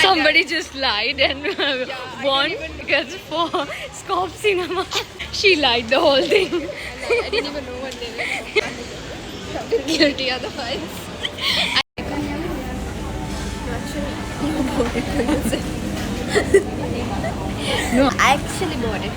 Somebody just lied and won because for Scop Cinema. She lied the whole thing. I didn't even know what they were. Guilty otherwise. No. I actually bought it.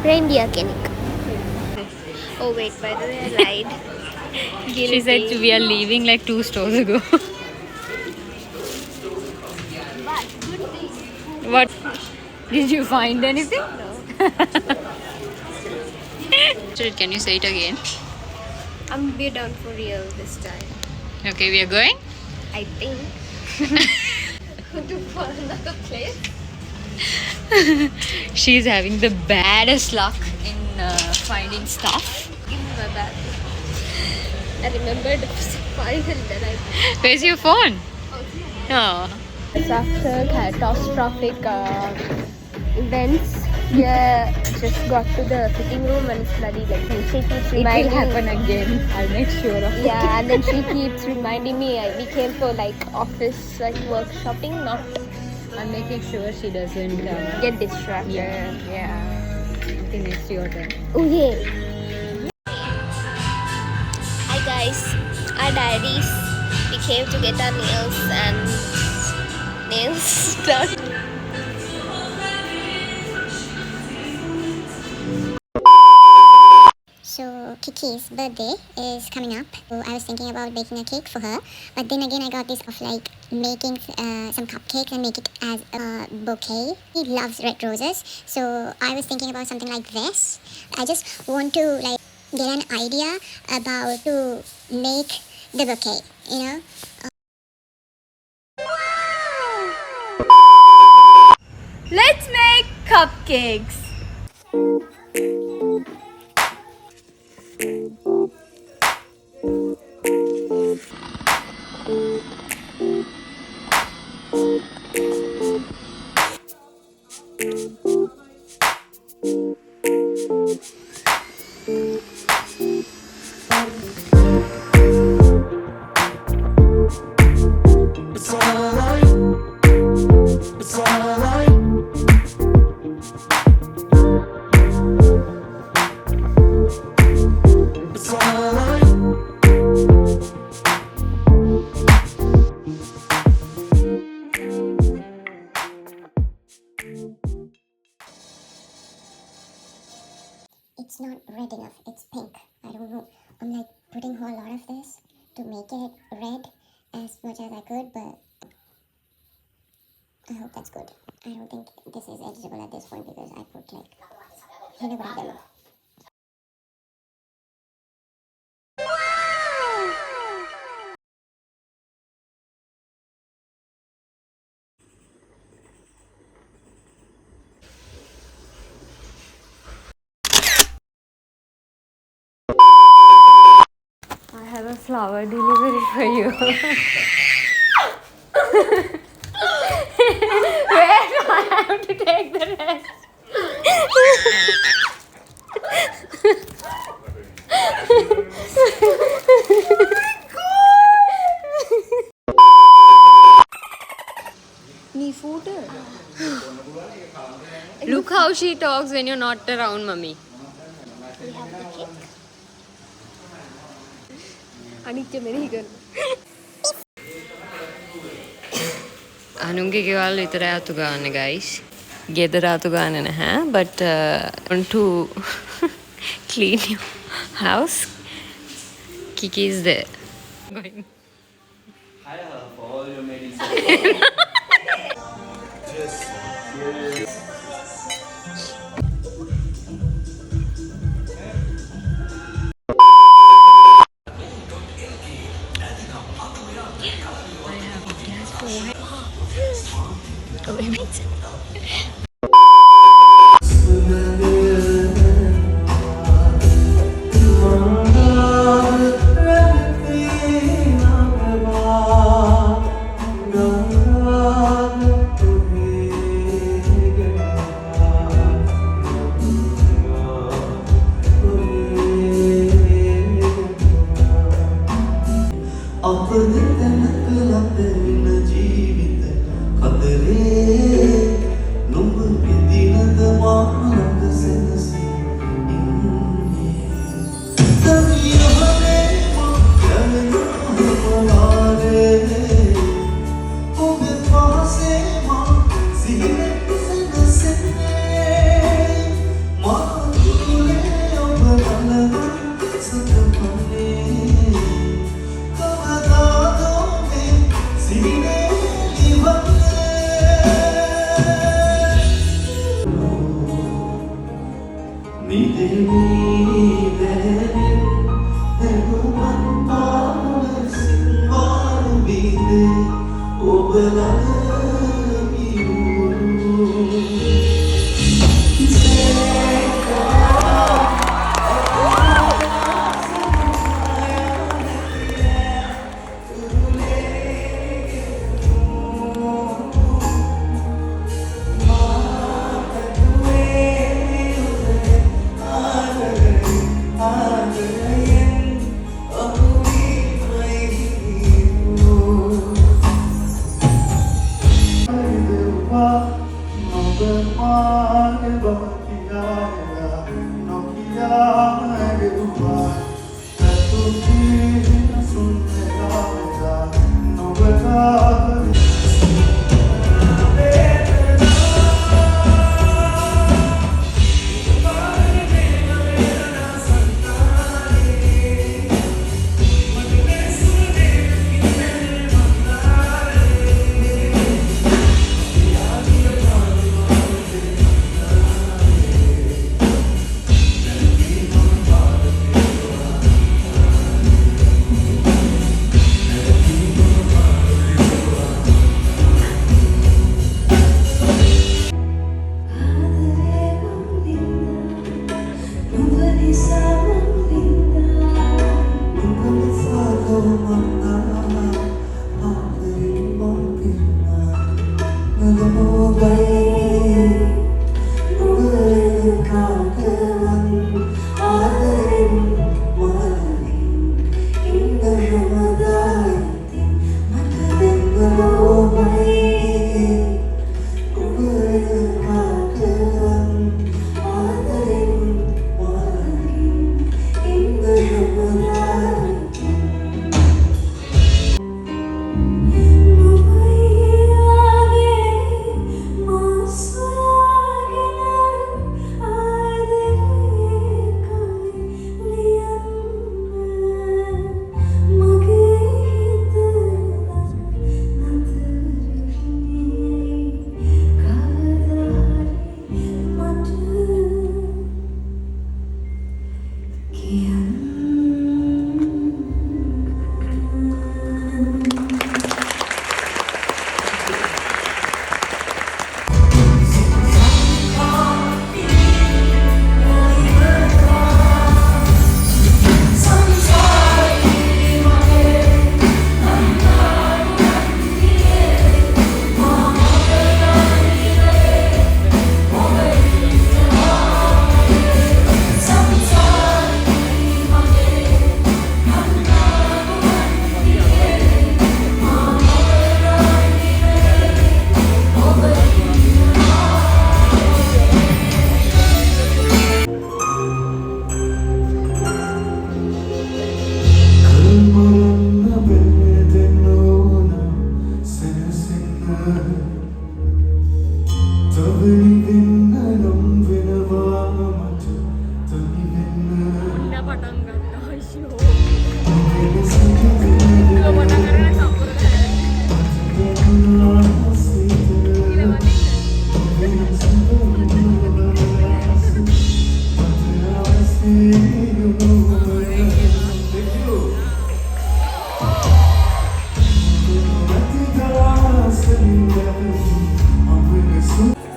Reindeer cake. Oh wait, by the way, I lied. She said we are leaving like 2 stores ago. What? Did you find anything? No. Can you say it again? We're done for real this time. Okay, we are going. I think. To for another place. She's having the baddest luck in finding stuff. Give me my bag. I remembered the file that I. Where's your phone? Oh. It's after catastrophic events. Yeah, just got to the fitting room and it's bloody like she keeps reminding again. I'll make sure of it. Yeah, and then she keeps reminding me we came for like office like work shopping, not I'm making sure she doesn't get distracted. Yeah. I think it's your turn. Oh yeah. Hi guys, our diaries. We came to get our nails done. So Kiki's birthday is coming up. So I was thinking about baking a cake for her, but then again I got this of like making some cupcakes and make it as a bouquet. He loves red roses, so I was thinking about something like this. I just want to like get an idea about to make the bouquet, you know. Let's make cupcakes. It's alright. It's alright. It's alright. It's not red enough, it's pink. I don't know. I'm like putting a whole lot of this to make it red as much as I could, but I hope that's good. I don't think this is edible at this point because I put like, you know what I don't know. I have a flower delivery for you. Where do I have to take the rest? Look how she talks when you're not around, mummy. We have the cake. අනිත්‍ය මෙනෙහි කරන. අනුන්ගේ ගෙවල් විතරයි අතු ගන්න guys. ගෙදර අතු ගන්න නැහැ. But want to clean your house. Kiki is there. Going. Hire for all your medicine. Just අපද දැනක ලතරින ජීවිත කතරේ නුඹ විදිනද මානන්ද සෙනසී ඉන්නේ තනියමනේ යන්නේ ඔබ පාසේ මා සිහිනෙත් සෙනසෙන්නේ මා දුරේ ඔබ බලන සතපනේ See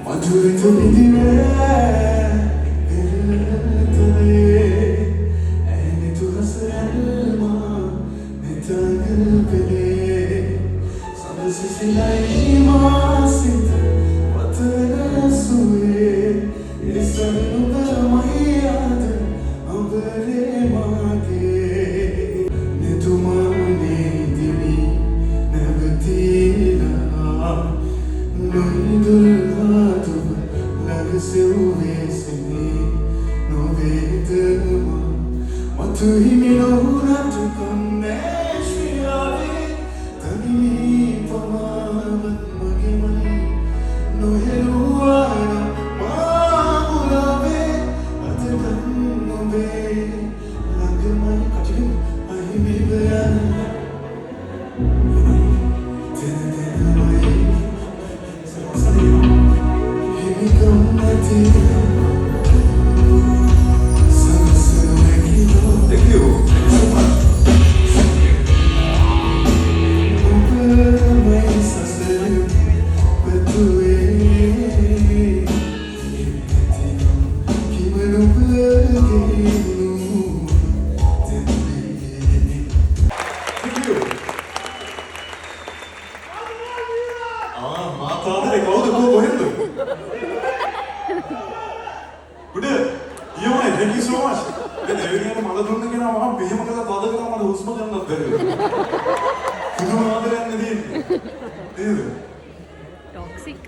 මధుරිත විදිනේ ඇනි තුහසල්මා මෙතගල් පෙලේ සඳසිසිලයි මාසිත වතන සුවේ ඉසනුබමයි ආද ඔබරේ මාගේ නිතුමානේ දිවි නැවතිලා නොහිදුල්හාතුව ලගසෙව්වේසනේ නොවේදමා මතුහිමි නොහුරට කන්නේ ශ්‍රියාවේ තනිමී පමාවත් මගෙමයි නොහෙරුවාන මාමුලාවේ අතකන් නොවේ ළඟමයි කටින් අහිමිවයන්න Thank you. මාතාවනේ කවුද කොහෙන්ද? උඩ ඊයෝනේ thank you so much. දැන් එවැනිම මල දුන්න කෙනා මම මෙහෙම කරලා තද කරලා මට හුස්ම ගන්නත් බැරි වෙනවා. පුදුම ආදරයක් නෙදී. නේද? Toxic.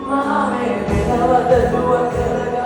Mama, me daba de tu